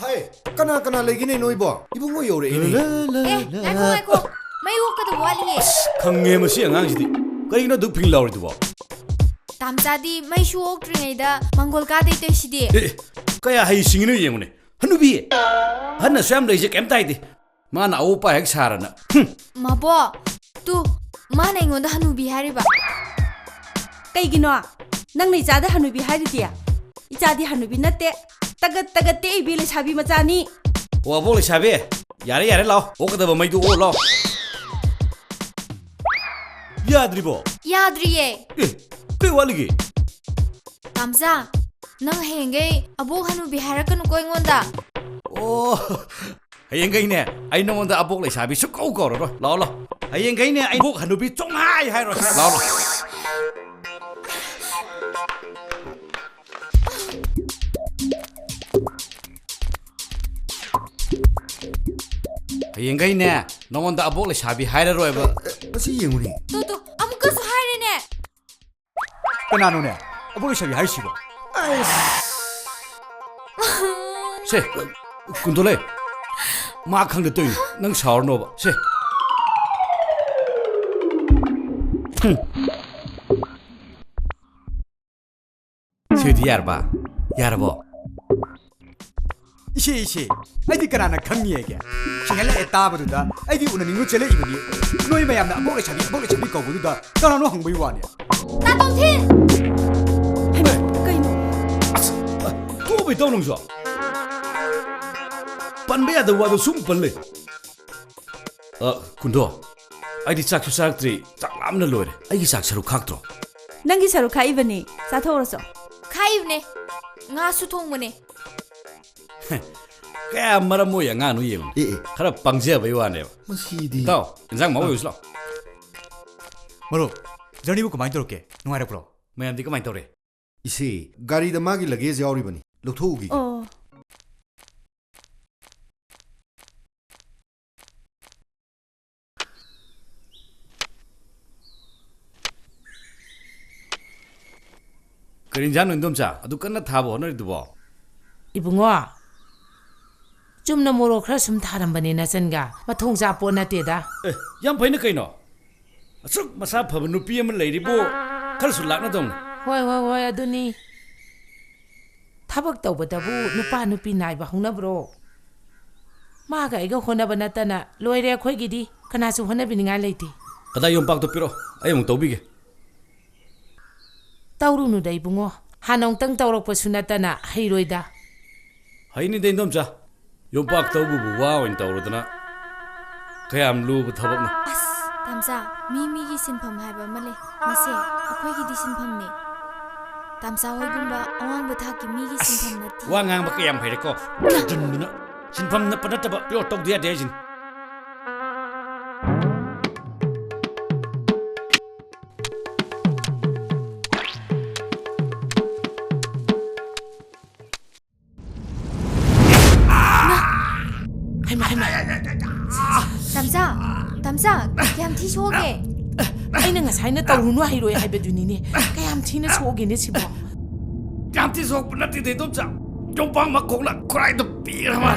Hey, kana lagi ni noi bo. Ibu ngoi yore ini. Ngako. Mai wo ka do wali. Khangge ma si angang jidi. Kari na du phing laur du bo. Tamsa di mai shu ok tringai da mangol ka dei te si di. Kaya hai sing ni yeng ne. Hanu bi. Hanna sam lei je kem tai di. Mana au pa hek sarana. Mabo. Tu mana ingon da hanu bi hari ba. Kai gino. Nang nei ja da hanu bi hari dia. Icha di hanu bi natte. Tagat te bi le sabi macani. Wa bo le sabi. Yare lao. O ka da mai du o lao. Yadri bo. Yadri ye. Kai waligi. Tamsa. Nang henge abo hanu bi harakan ko ingon da. Oh. Hayeng kai ne. Ai nong da abok le sabi su kau kau ro. Lao lao. Hayeng kai ne ai bok hanu bi chong hai ro. Lao lao. Hayeng kai ne. Nong da abok le sabi hai ro ba. Masi yengu ni. Tu amuka su hai ne. Kanano ne? Abok le sabi hai si bo. Se. Kundole. Ma khang de tu nang saur no ba. Se. Se di yar ba. Yar bo. Isi. Ai di kanana khang ye ge. Singala eta ba du da. Ai di unani ngu chele ibuni. Noi mayam na abok le sabi ko bu da. Kanano hang bai wa ne. Ta tong thin. Kai no. Ko bai tong nong so. Pan be da wa do sum pan le. Kundo. Ai di chak sak tri chak lam na loire. Ai gi sak saru khak tro. Nangi saru khai bani. Sa thoroso. Khai ne. Nga su thong mo ne. Kaya maram mo ya nga nu yem. Khara pangje bai wa ne. Masi di. Tao, injang mau yus lo. Maro. Journey bu kamai toro ke. Nungai ra pro. Mayam di kamai tore. Isi, gari da magi luggage yauri bani. Lotho ugi. Oh. Karin jan ndom cha, adu kanna thabo honor du bo. Ibungo chumna moro khra sum tharambani na changa mathong ja po na te da Yam phaina kaino. Asuk masa phab nupi am leiri bo. Khal su lakna dong. hoi aduni thabak tawbada bu nupa nupi nai ba hongna bro ma ga iga hona bana tana loire khoi gidi kana su hona bininga leiti Kada yom pak to piro. Ayong tobi ge. tawru nu dai bungo hanong tang tawrok pa sunatana heiroida Haini de ndom cha. Yom pak to bu wa wen tawro dana. Kayam lu bu thabak na. As Tamsa mi gi sinpham hai ba male. Mase akhoi gi di sinpham ne. Tamsa hoi gumba awang ba tha ki mi gi sinpham na ti. Wa ngang ba kayam phaire ko. Jun na. Sinpham na panat ba pyo tok dia de jin. Tamsa yam thi soge. aina ngasai na tawru nu hairoi haibeduni ne kayam thina soge ne sibo Jam ti sok panat de ndom cha. Yom pak ma kong la khrai to pi ra ma.